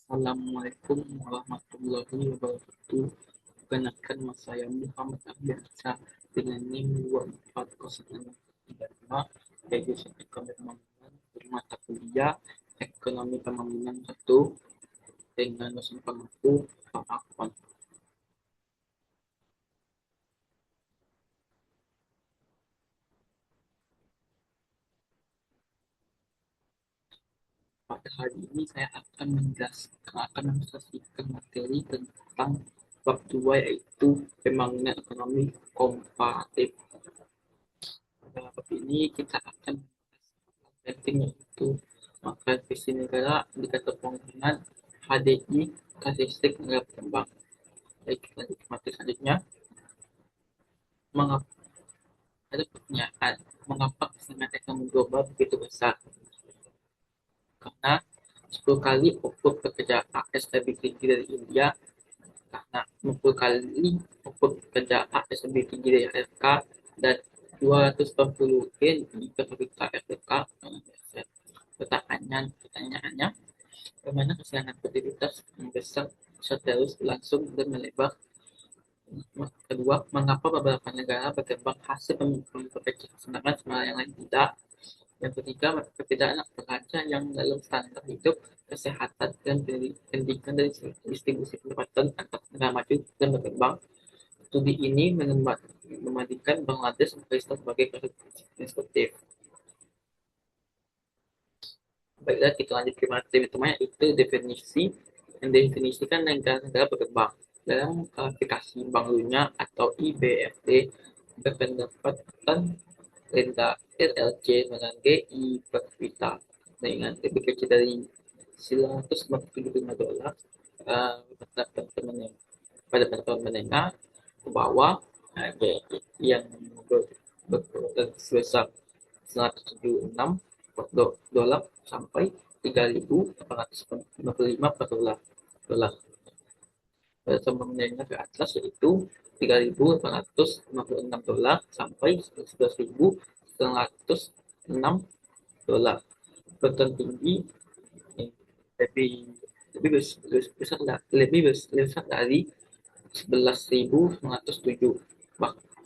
Assalamualaikum warahmatullahi wabarakatuh. Perkenalkan, nama saya Muhammad Ardiansyah dengan NIM 240635, yaitu Ekonomi Pembangunan bermata kuliah Ekonomi Pembangunan 1 dengan dosen pemangku Pak Afwan. Pada hari ini saya akan menjelaskan materi tentang bab 2, yaitu pembangunan ekonomi komparatif. Pada bab ini kita akan penting, yaitu maka visi negara, indikator pembangunan, HDI, karakteristik negara berkembang. Baik, kita lanjut ke materi selanjutnya. Mengapa ada pertanyaan, mengapa kesenjangan ekonomi global begitu besar? Karena 10 kali ufuk pekerja AS lebih tinggi dari India, karena 10 kali ufuk pekerja AS lebih tinggi dari Amerika, dan 280 Gen di per kapita Afrika. Pertanyaannya, bagaimana kesenjangan produktivitas membesar bisa terus berlangsung dan melebar? Kedua, mengapa beberapa negara berkembang hasil memperbaiki kesenjangan sementara yang lain tidak? Yang ketiga, perbedaan raja yang dalam standar hidup, kesehatan, dan pendidikan dari distribusi pendapatan antar negara maju dan berkembang. Studi ini membandingkan Bangladesh dan Pakistan sebagai kasus instruktif. Baiklah, kita lanjut ke materi pertama, yaitu definisi. Yang definisikan negara-negara berkembang. Dalam klasifikasi Bank Dunia atau IBFT, berpendapatan rendah RLC dengan GI per kapita dengan lebih kecil dari $975 pada penonton menengah ke bawah, yang sebesar $176 sampai $3.855 per dolar. Pada menengah ke atas yaitu $3.856 sampai $11.906. Penonton tinggi lebih lebih besar lebih besar dari 11.907,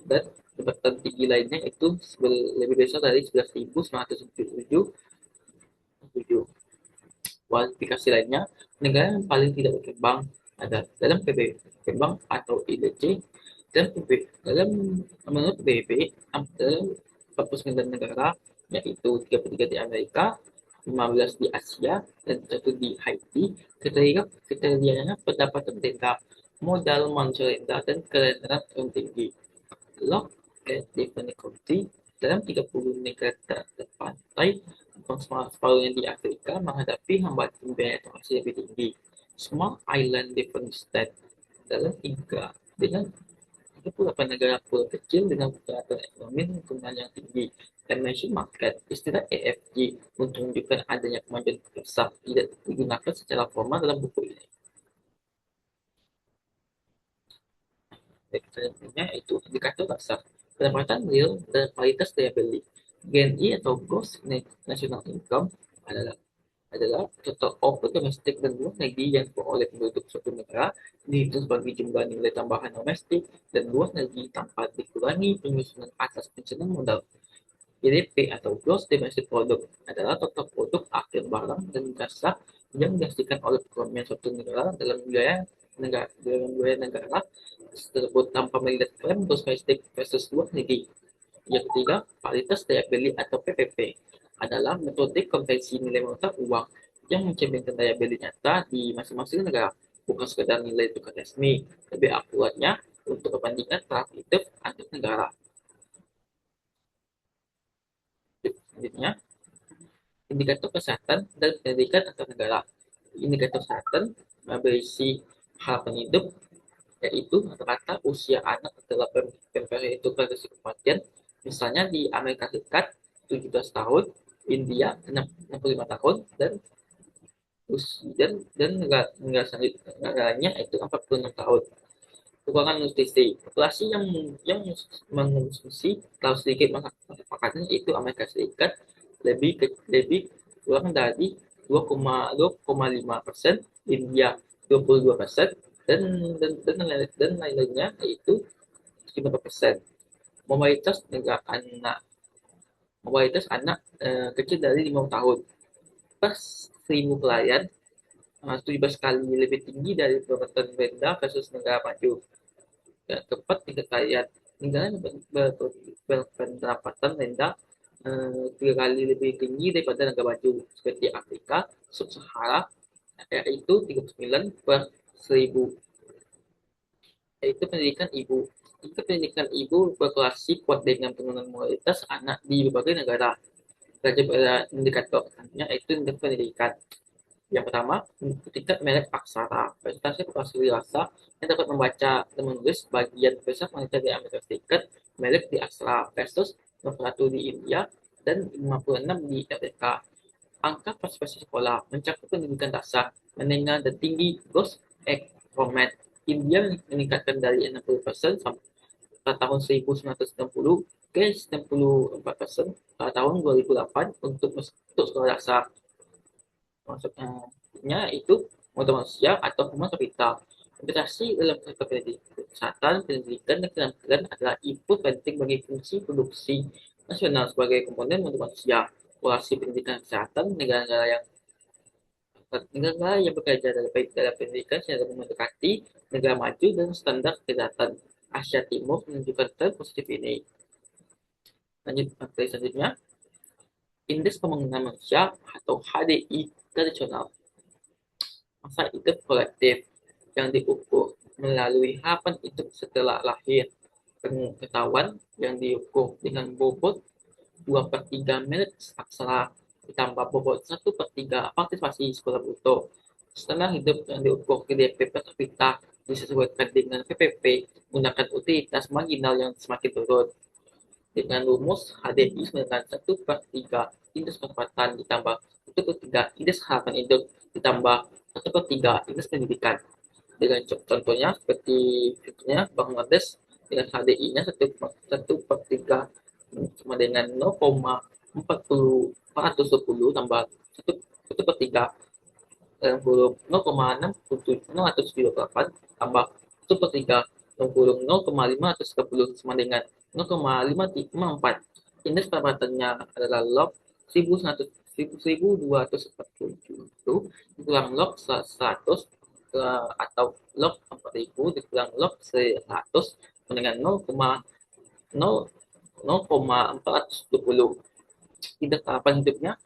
dan jabatan tinggi lainnya itu lebih besar dari 11.907. Kualifikasi lainnya, negara yang paling tidak berkembang ada dalam PBB berkembang atau IDC, dan dalam menurut PBB dalam 49 negara, yaitu 33 di Amerika, 15 di Asia, dan 1 di Haiti. Kriterianya pendapatan rendah, modal manusia rendah, dan kerendahan tinggi. Lock and difficulty dalam 30 negara terpantai, separuhnya di Afrika, menghadapi hambatan biaya transaksi lebih tinggi. Small Island Different State dalam dengan 38 negara pulau kecil dengan pergerakan ekonomi dan keuntungan yang tinggi. Emerging Market, istilah EFG, untuk menunjukkan adanya kemajuan besar, tidak digunakan secara formal dalam buku ini. Selanjutnya itu indikator dasar pendapatan real dan kualitas daya beli. GNI atau Gross National Income adalah total output domestik dan luar negeri yang diperoleh penduduk suatu negara, dihitung sebagai jumlah nilai tambahan domestik dan luar negeri tanpa dikurangi penyusunan atas pencernaan modal. GDP atau Gross Domestic Product adalah total produk akhir barang dan jasa yang dihasilkan oleh perekonomian suatu negara dalam wilayah negara tersebut tanpa melihat klaim domestik versus luar negeri. Yang ketiga, paritas daya beli atau PPP adalah metode konvensi nilai mata uang yang mencerminkan daya beli nyata di masing-masing negara, bukan sekedar nilai tukar resmi. Lebih akuratnya untuk kepentingan relatif antar negara. Selanjutnya, indikator kesehatan dan pendidikan antar negara. Indikator kesehatan berisi harapan hidup, yaitu rata-rata usia anak adalah itu prediksi kematian. Misalnya di Amerika Serikat 17 tahun, India 65 tahun, dan negara negaranya itu 46 tahun. Kekurangan nutrisi, populasi yang mengonsumsi terlalu sedikit makanannya itu Amerika Serikat lebih kurang dari 2,5%, India 22%, dan lain-lainnya yaitu 15%. Mobilitas negara anak Mobilitas anak kecil dari 5 tahun per 1.000 pelayan 17 kali lebih tinggi dari pendapatan rendah versus negara maju. Ya, keempat, tingkat kaya negara berpendapatan rendah 3 kali lebih tinggi daripada negara maju seperti Afrika Sub-Sahara, yaitu 39 per 1.000, yaitu pendidikan ibu. Jika pendidikan ibu berkorelasi kuat dengan penurunan moralitas anak di berbagai negara. Saja pada indikatornya yaitu indikator pendidikan. Yang pertama, tingkat melek aksara. Presentasi populasi dewasa yang dapat membaca dan menulis bagian besar wanita di Amerika Serikat melek di aksara versus 51 di India dan 56 di Amerika. Angka partisipasi sekolah mencakup pendidikan dasar, menengah dan tinggi gross enrollment. India meningkatkan dari 60% pada tahun 1990 ke 94% pada tahun 2008 untuk sekolah dasar. Maksudnya itu motor manusia atau human capital. Investasi dalam sektor kesehatan, pendidikan, dan keterampilan adalah input penting bagi fungsi produksi nasional sebagai komponen motor manusia. Polisi pendidikan kesehatan negara yang bekerja dalam pendidikan secara mendekati negara maju dan standar kesehatan Asia Timur menunjukkan tren positif ini. Lanjut materi selanjutnya, indeks pembangunan manusia atau HDI tradisional. Masa hidup kolektif yang diukur melalui harapan hidup setelah lahir. Pengetahuan yang diukur dengan bobot 2/3 menit aksara ditambah bobot 1/3 partisipasi sekolah bruto. Standar hidup yang diukur GDP per kapita disesuaikan dengan PPP menggunakan utilitas marginal yang semakin turun. Dengan rumus HDI dengan 1/3 indeks pendapatan ditambah 1/3 indeks harapan hidup ditambah 1/3 indeks pendidikan. Dengan contohnya seperti Bangladesh dengan HDI-nya 1/3 sama dengan 0,420 tambah 1/3 dalam kurung 0,678 tambah 1/3 dalam kurung 0,530 sama dengan 0,554. Indeks pendapatannya adalah log 1247 dikurang log 100 atau log 4000 dikurang log 100 dengan 0,420. Indeks harapan hidupnya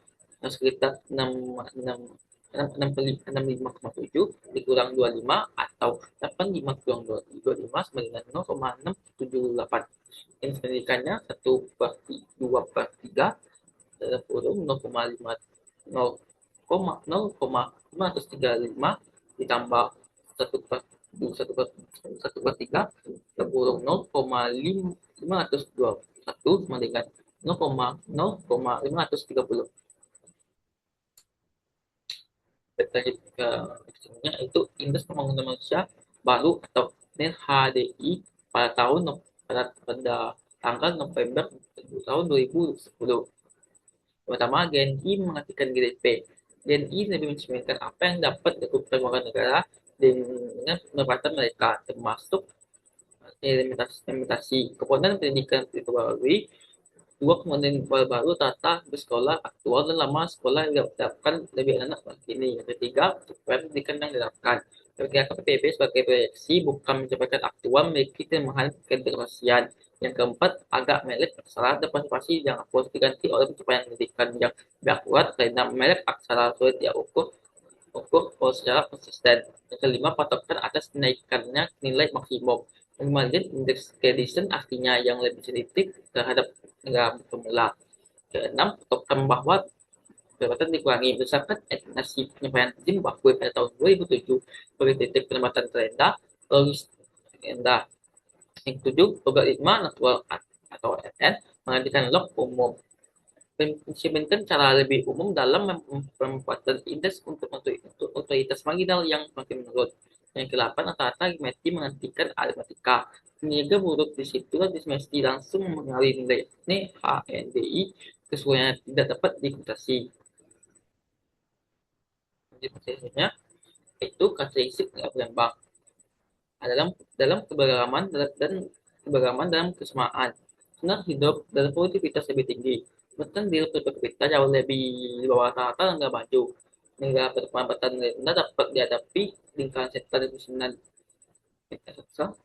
sekitar 65,7 dikurang 25 atau 85 kurang 25 sama dengan 0,678. Indeks pendidikannya 1/2/3 dalam kurung 0,535 ditambah 1/3 dalam kurung 0,521 sama dengan 0,530. Terkait itu indeks pembangunan manusia baru atau HDI pada tanggal November tahun 2010. Pertama, GNI mengartikan GDP. GNI lebih mencerminkan apa yang dapat dilakukan warga negara dengan pendapatan mereka, termasuk implementasi komponen pendidikan diperbarui. Dua, komponen baru tata bersekolah aktual dan lama sekolah yang didapatkan lebih anak ini. Yang ketiga, pendidikan yang didapatkan. Perkirakan PPP sebagai proyeksi bukan mencapai aktual memiliki kelemahan kedemokrasian. Yang keempat, agak melek aksara dan partisipasi yang harus diganti oleh pencapaian pendidikan yang lebih akurat karena melek aksara sulit diukur secara konsisten. Yang kelima, patokan atas kenaikannya nilai maksimum. Kemudian indeks Gleason artinya yang lebih sensitif terhadap negara pemula. Keenam, patokan bahwa pendapatan dikurangi berdasarkan estimasi penyampaian Zimbabwe pada tahun 2007 sebagai titik pendapatan terendah logis rendah. Yang ketujuh, logaritma natural atau LN menggantikan log umum. Mencerminkan cara lebih umum dalam pembuatan indeks untuk otoritas marginal yang semakin menurun. Yang ke-8, rata-rata aritmetik menghentikan aritmatika. Ketiga, buruk di situ mesti langsung mengalir nilai HNDI kesesuaian tidak dapat dikomputasi. Prinsipnya itu karakteristik berkembang dalam dalam keberagaman dan keberagaman dalam kesamaan. Senang hidup dan produktivitas lebih tinggi. Bahkan di produktivitas jauh lebih di bawah rata negara maju. Negara berkembang rendah dapat dihadapi lingkaran setan dan kemiskinan.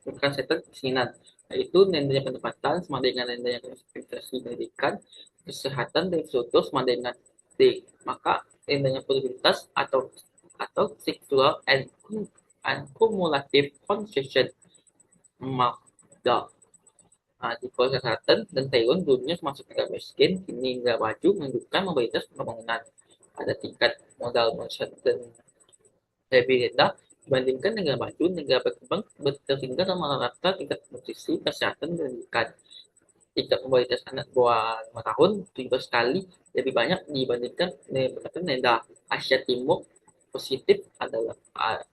Lingkaran setan kemiskinan, yaitu rendahnya pendapatan sama dengan rendahnya investasi pendidikan, kesehatan dan infrastruktur sama dengan D. Maka rendahnya produktivitas atau sexual and cumulative consumption MACD. Nah, di Korea Selatan dan Taiwan dulunya masuk negara miskin, kini negara maju menunjukkan mobilitas pembangunan pada tingkat modal manusia dan lebih rendah dibandingkan negara maju. Negara berkembang tertinggal dalam rata tingkat nutrisi, kesehatan, dan pendidikan. Tingkat mobilitas anak bawah 5 tahun 17 kali lebih banyak dibandingkan negara Asia Timur. Positif adalah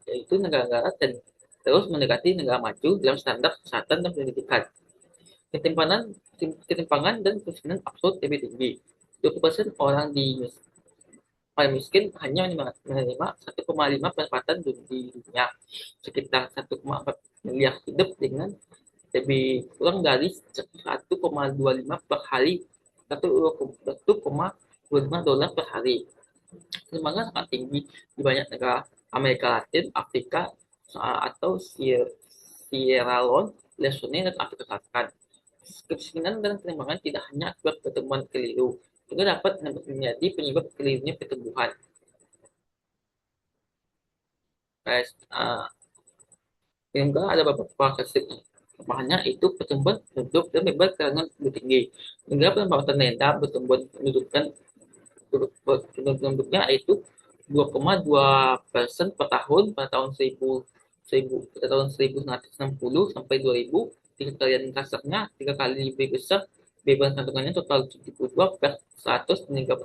yaitu negara-negara dan terus mendekati negara maju dalam standar kesehatan dan pendidikan. Ketimpangan, ketimpangan dan kemiskinan absolut lebih tinggi. 20% orang di paling miskin hanya menerima 1,5 pendapatan di dunia. Sekitar 1,4 miliar hidup dengan lebih kurang dari 1,25 per hari, 1,25 dolar per hari. Ketimpangan sangat tinggi di banyak negara Amerika Latin, Afrika, atau Sierra Leone, Lesotho, dan Afrika Selatan. Kemiskinan dan ketimpangan tidak hanya akibat pertumbuhan keliru, juga dapat menjadi penyebab kelirunya pertumbuhan. Guys, juga ada beberapa karakteristik utamanya itu pertumbuhan penduduk dan bebas kalangan lebih tinggi. Hingga pendapatan rendah pertumbuhan penduduknya itu 2,2% per tahun pada tahun 1960 sampai 2000. Tiga kalian kasarnya 3 kali lebih besar beban kandungannya total 72 per 100 di negara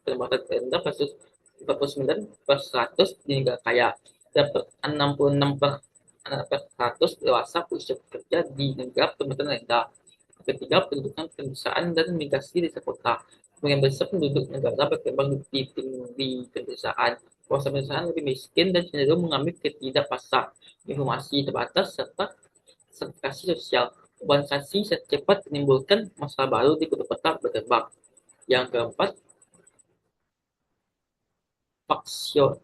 pendapatan rendah versus 49 per 100 di negara kaya. Dapat 66 per 100 dewasa usia bekerja di negara pendapatan rendah. Ketiga, pendudukan pedesaan dan migrasi di kota. Sebagian besar penduduk negara berkembang di pedesaan. Kawasan pedesaan lebih miskin dan cenderung mengambil ketidakpastian, informasi terbatas, serta sertifikasi sosial. Urbanisasi secepat menimbulkan masalah baru di kota-kota berkembang. Yang keempat, faksion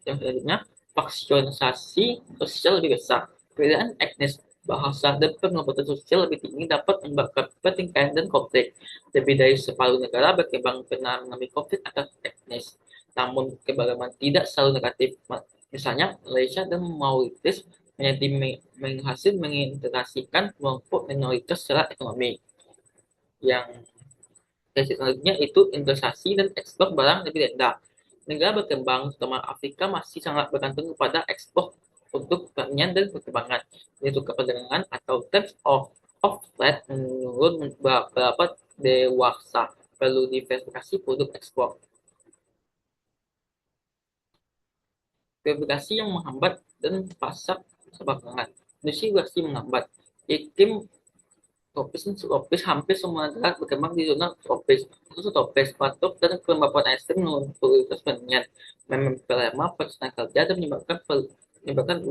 yang selanjutnya faksionisasi sosial lebih besar. Perbedaan etnis, bahasa, dan pengobatan sosial lebih tinggi dapat menyebabkan pertikaian dan konflik. Lebih dari separuh negara berkembang pernah mengalami konflik atas etnis, namun keberagaman tidak selalu negatif. Misalnya, Malaysia dan Mauritius menjadi menghasil mengintegrasikan kelompok minoritas secara ekonomi. Yang selanjutnya itu investasi dan ekspor barang lebih rendah. Negara berkembang, terutama Afrika, masih sangat bergantung kepada ekspor untuk pertanian dan perkembangan. Yaitu keperdagangan atau terms of trade menurun beberapa dewasa. Perlu diversifikasi produk ekspor. Verifikasi yang menghambat dan pasar perdagangan. Industri masih menghambat. Iklim tropis hampir semua negara berkembang di zona tropis. Khusus tropis, batuk, dan kelembapan ekstrim menurut prioritas pertanian. Memperlama persenjataan kerja dan menyebabkan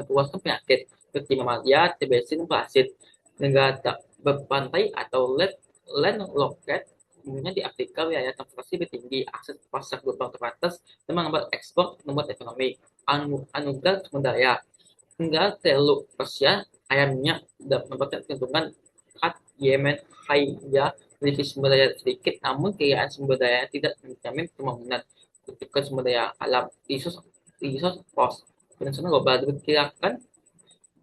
luaskan penyakit seperti mamalia, TBC, dan parasit. Negara tak berpantai atau landlocked umumnya di Afrika wilayah konservasi lebih tinggi, akses pasar global terbatas, dan menghambat ekspor membuat ekonomi. Anugerah sumber daya hingga terlalu Persia ayamnya dapat mendapatkan keuntungan saat Yemen hanya memiliki sumber daya sedikit, namun kekayaan sumber daya tidak menjamin pembangunan. Ketika sumber daya alam resource cost internasional global diperkirakan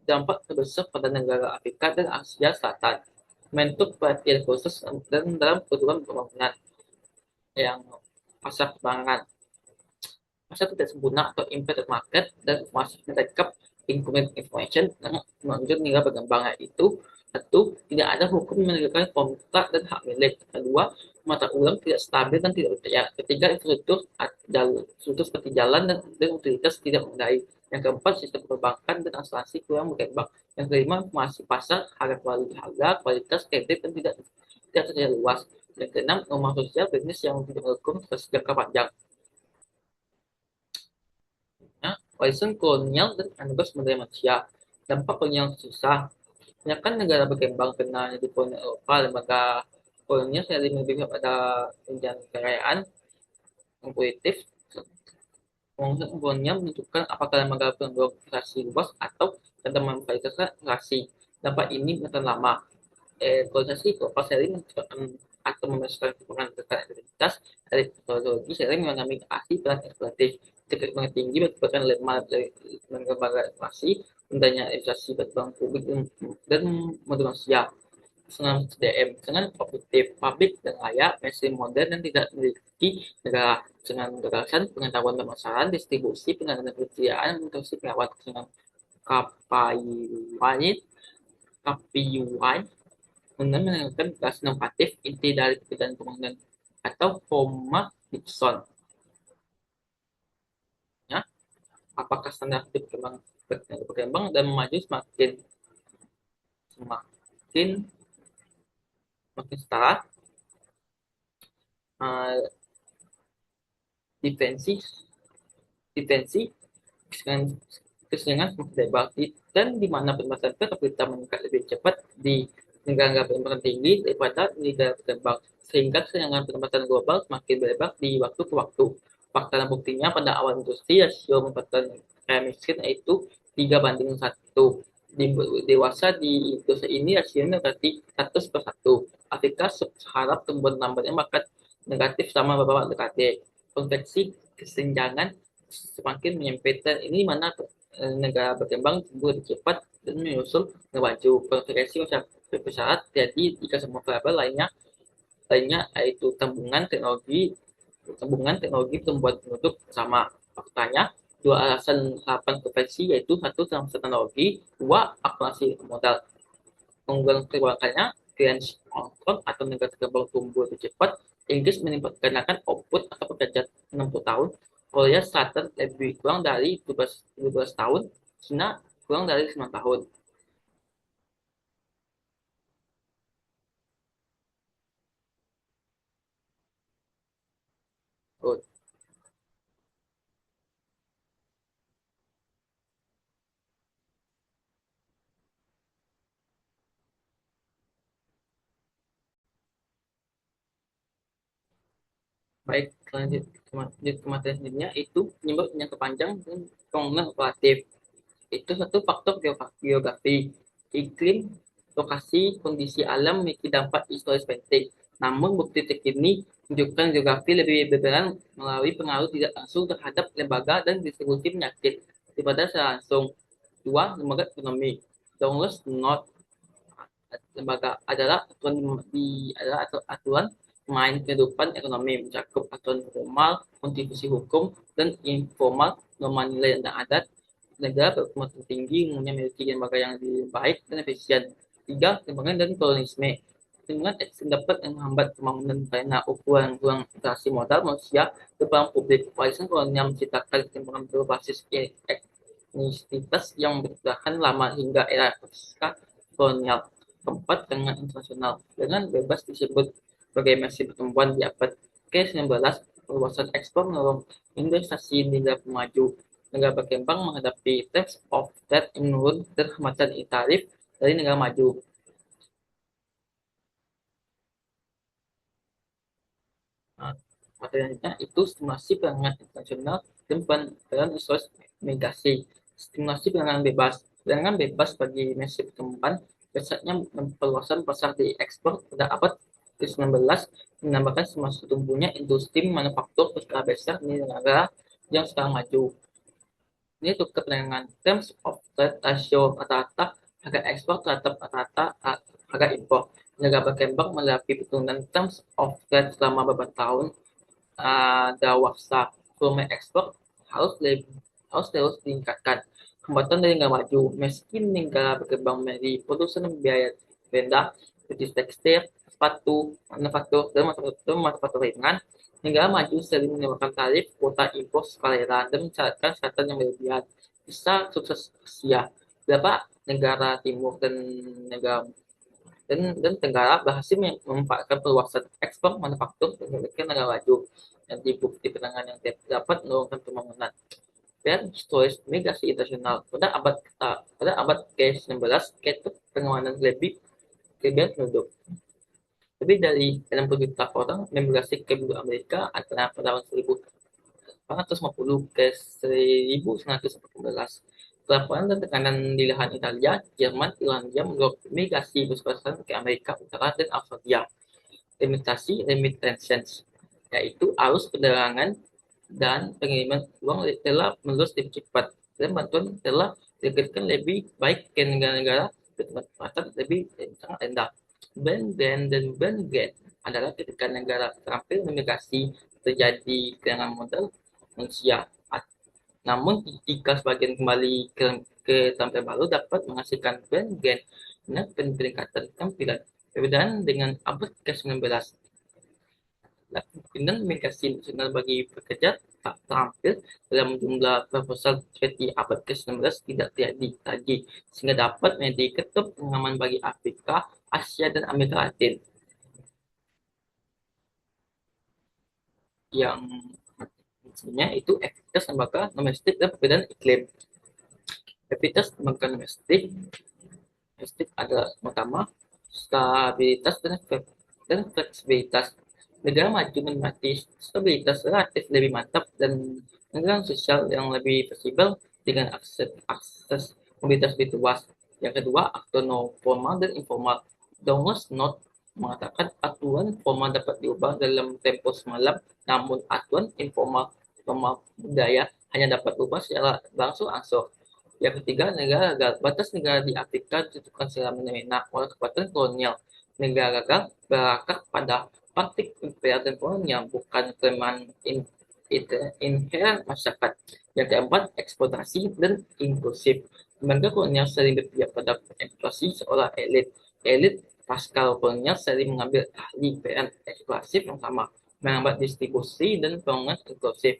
dampak terbesar pada negara Afrika dan Asia Selatan. Bentuk perhatian khusus dan dalam kebutuhan pembangunan yang pasar keuangan. Pasar tidak sempurna atau embedded market dan masih menangkap incomplete information yang menunjukkan nilai berkembangnya itu. Satu, tidak ada hukum menegakkan kontrak dan hak milik. Kedua, mata uang tidak stabil dan tidak percaya. Ketiga, infrastruktur seperti jalan dan utilitas tidak memadai. Yang keempat, sistem perbankan dan asuransi kurang berkembang. Yang kelima, informasi pasar, harga, kualitas, kredit, dan tidak tersedia luas. Yang keenam, norma sosial bisnis yang tidak mendukung jangka panjang. warisan kolonial dan anugerah sumber daya manusia. Dampak kolonial susah. Kebanyakan negara berkembang kena di kolonial Eropa, lembaga kolonial sering lebih pada tunjangan kekayaan yang positif. Kolonial menentukan apakah lembaga berdemokrasi luas atau tentang memfasilitasi. Dampak ini bertahan lama. Kolonisasi global sering menciptakan atau memasukkan pengaruh identitas dari teknologi sering mengalami aksi peran eksploitatif. Teknologi tinggi menyebabkan lemah dari lembaga inflasi, rendahnya inflasi bank publik dan manusia. Dengan SDM dengan objektif publik dan layak, mesin modern dan tidak memiliki negara dengan gagasan pengetahuan pemasaran, distribusi, pengadaan kerjaan, produksi perawat dengan KPI, KPI dengan menanyakan gas normatif inti dari pekerjaan pembangunan atau Homer Dixon. Ya, apakah standar hidup berkembang dan maju semakin semakin setara, uh, defensi defensi kesenjangan semakin lebar dan di mana pembahasan per kapita meningkat lebih cepat di negara berkembang tinggi daripada negara berkembang sehingga kesenjangan pendapatan global semakin berlebar di waktu ke waktu. Fakta dan buktinya pada awal industri rasio pendapatan kaya miskin yaitu 3:1. Di dewasa di industri ini rasionya berarti 100/1. Afrika Sub-Sahara tumbuh lambatnya bahkan negatif sama beberapa dekade. Konveksi kesenjangan semakin menyempit dan ini mana negara berkembang tumbuh lebih cepat dan menyusul maju. Konvergensi bersyarat jadi jika semua variabel lainnya lainnya yaitu tabungan teknologi pertumbuhan penduduk sama. Faktanya dua alasan harapan konvensi yaitu satu transfer teknologi, dua akumulasi modal. Keunggulan perbankannya Grand Hong atau negara berkembang tumbuh lebih cepat. Inggris meningkatkan output atau pekerja 60 tahun, Korea Selatan lebih kurang dari 12 tahun, China kurang dari 9 tahun. Oh, baik, lanjut kematian sendirinya itu penyebab yang panjang dan pembangunan operatif. Itu satu faktor geografi, iklim, lokasi, kondisi alam memiliki dampak historis penting. Namun bukti terkini menunjukkan geografi lebih berperan melalui pengaruh tidak langsung terhadap lembaga dan distribusi penyakit daripada secara langsung. Dua, lembaga ekonomi. Douglas North lembaga adalah aturan main kehidupan ekonomi mencakup aturan formal, kontribusi hukum, dan informal, norma nilai dan adat. Negara berkembang tinggi umumnya memiliki lembaga yang lebih baik dan efisien. Tiga, kembangan dan kolonisme. Dengan ekstrim dapat menghambat pembangunan karena ukuran ruang inflasi modal manusia depan publik. Warisan kolonial menciptakan kembangan berbasis etnisitas yang bertahan lama hingga era pasca kolonial. Keempat, dengan internasional. Dengan bebas disebut sebagai masih pertumbuhan di abad ke-19, perluasan ekspor mendorong investasi di negara maju. Negara berkembang menghadapi terms of trade yang menurun dan hambatan tarif dari negara maju. Nah, materialnya itu stimulasi perdagangan internasional dan peran resource migrasi. Stimulasi perdagangan bebas. Perdagangan bebas bagi Mesir pertumbuhan biasanya memperluasan pasar di ekspor pada abad ke-19 menambahkan semakin tumbuhnya industri manufaktur berskala besar di negara yang sekarang maju. Ini untuk kepentingan terms of trade ratio rata-rata harga ekspor terhadap rata-rata harga impor. Negara berkembang melalui penurunan terms of trade selama beberapa tahun. Dawasa volume ekspor harus harus terus ditingkatkan. Hambatan dari negara maju, meski negara berkembang menjadi produsen biaya rendah seperti tekstil, sepatu, manufaktur, dan manufaktur ringan, negara maju sering menyebabkan tarif kuota impor skala dan mencatatkan catatan yang berlebihan. Bisa sukses Asia, beberapa negara timur dan negara dan Tenggara berhasil memanfaatkan perluasan ekspor manufaktur dan negara maju dan bukti penanganan yang dapat menurunkan pembangunan. dan historis migrasi internasional pada abad ke-19, ketuk penguatan lebih penduduk. Lebih dari 60 juta orang memigrasi ke benua Amerika antara tahun 1850 ke 1914. Kelaparan dan tekanan di lahan Italia, Jerman, Irlandia mendorong migrasi besar-besaran ke Amerika Utara dan Australia. Remittances, yaitu arus perdagangan dan pengiriman uang telah meluas lebih cepat dan bantuan telah diberikan lebih baik ke negara-negara berpendapatan lebih sangat rendah. Band dan band adalah ketika negara terampil memigrasi terjadi kehilangan modal manusia. Namun jika sebagian kembali ke tampil baru dapat menghasilkan band dan peningkatan tampilan. Perbedaan dengan abad ke-19, kemungkinan migrasi nasional bagi pekerja tak terampil dalam jumlah proposal seperti abad ke-19 tidak terjadi lagi, sehingga dapat menjadi ketuk pengaman bagi Afrika, Asia, dan Amerika Latin yang sebenarnya itu aktivitas lembaga domestik dan perbedaan iklim. Aktivitas lembaga domestik adalah pertama stabilitas dan fleksibilitas. Negara maju menikmati stabilitas relatif lebih mantap dan negara sosial yang lebih fleksibel dengan akses mobilitas lebih luas. Yang kedua, aktor non formal dan informal. Douglas North mengatakan aturan formal dapat diubah dalam tempo semalam, namun aturan informal budaya hanya dapat diubah secara langsung-langsung. Yang ketiga, negara gagal. Batas negara di Afrika ditentukan secara fenomena oleh kekuatan kolonial. Negara gagal berakar pada praktik imperial dan kolonial, bukan kelemahan inherent masyarakat. Yang keempat, eksploitasi dan inklusif. Lembaga kolonial sering berpihak pada eksploitasi seolah elit. Elit pasca kolonial sering mengambil ahli peran eksklusif yang sama, menghambat distribusi dan pembangunan inklusif.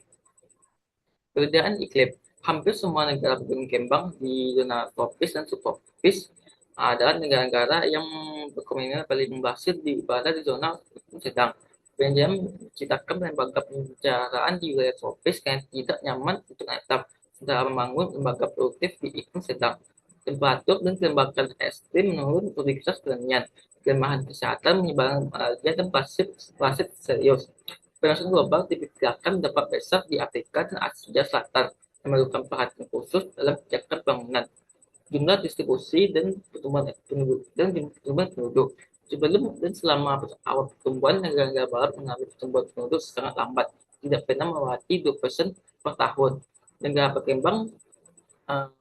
Perbedaan iklim. Hampir semua negara berkembang di zona tropis dan subtropis adalah negara-negara yang berkomitmen paling berhasil berada di zona iklim sedang. Penjam menciptakan lembaga pembicaraan di wilayah tropis yang tidak nyaman untuk menetap, sedang membangun lembaga produktif di iklim sedang. Temperatur dan kelembapan ekstrim menurun produktivitas pertanian. Kelemahan kesehatan menyebabkan malaria dan parasit serius. Pemanasan global diperkirakan dapat besar di Afrika dan Asia Selatan, yang memerlukan perhatian khusus dalam kebijakan bangunan, jumlah distribusi dan pertumbuhan penduduk. Sebelum dan selama awal pertumbuhan, negara-negara barat mengalami pertumbuhan penduduk sangat lambat, tidak pernah melewati 2% per tahun. Negara berkembang uh,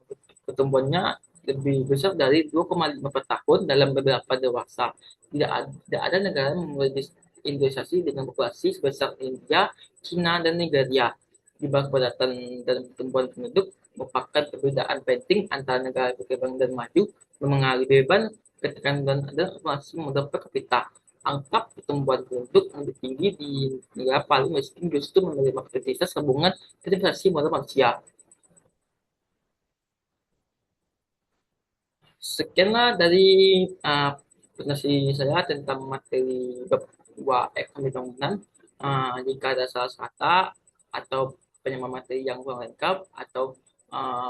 pertumbuhannya lebih besar dari 2,5 per tahun dalam beberapa dewasa. Tidak ada negara yang memiliki industrialisasi dengan populasi sebesar India, China, dan Nigeria. Di bawah kepadatan dan pertumbuhan penduduk merupakan perbedaan penting antara negara berkembang dan maju, mengalami beban, ketegangan dan ada inflasi modal per kapita. Angka pertumbuhan penduduk yang lebih tinggi di negara paling miskin justru menerima aktivitas hubungan investasi modal manusia. Sekianlah dari uh, presentasi saya tentang materi bab ekonomi bangunan. Jika ada salah kata atau penyambung materi yang kurang lengkap atau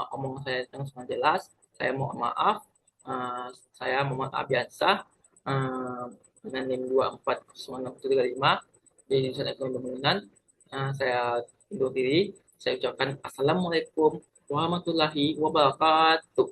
omongan saya yang kurang jelas, saya mohon maaf. Uh, saya Muhammad Abiansah dengan NIM 2409635 di jurusan ekonomi bangunan. Saya undur diri. Saya ucapkan Assalamualaikum warahmatullahi wabarakatuh.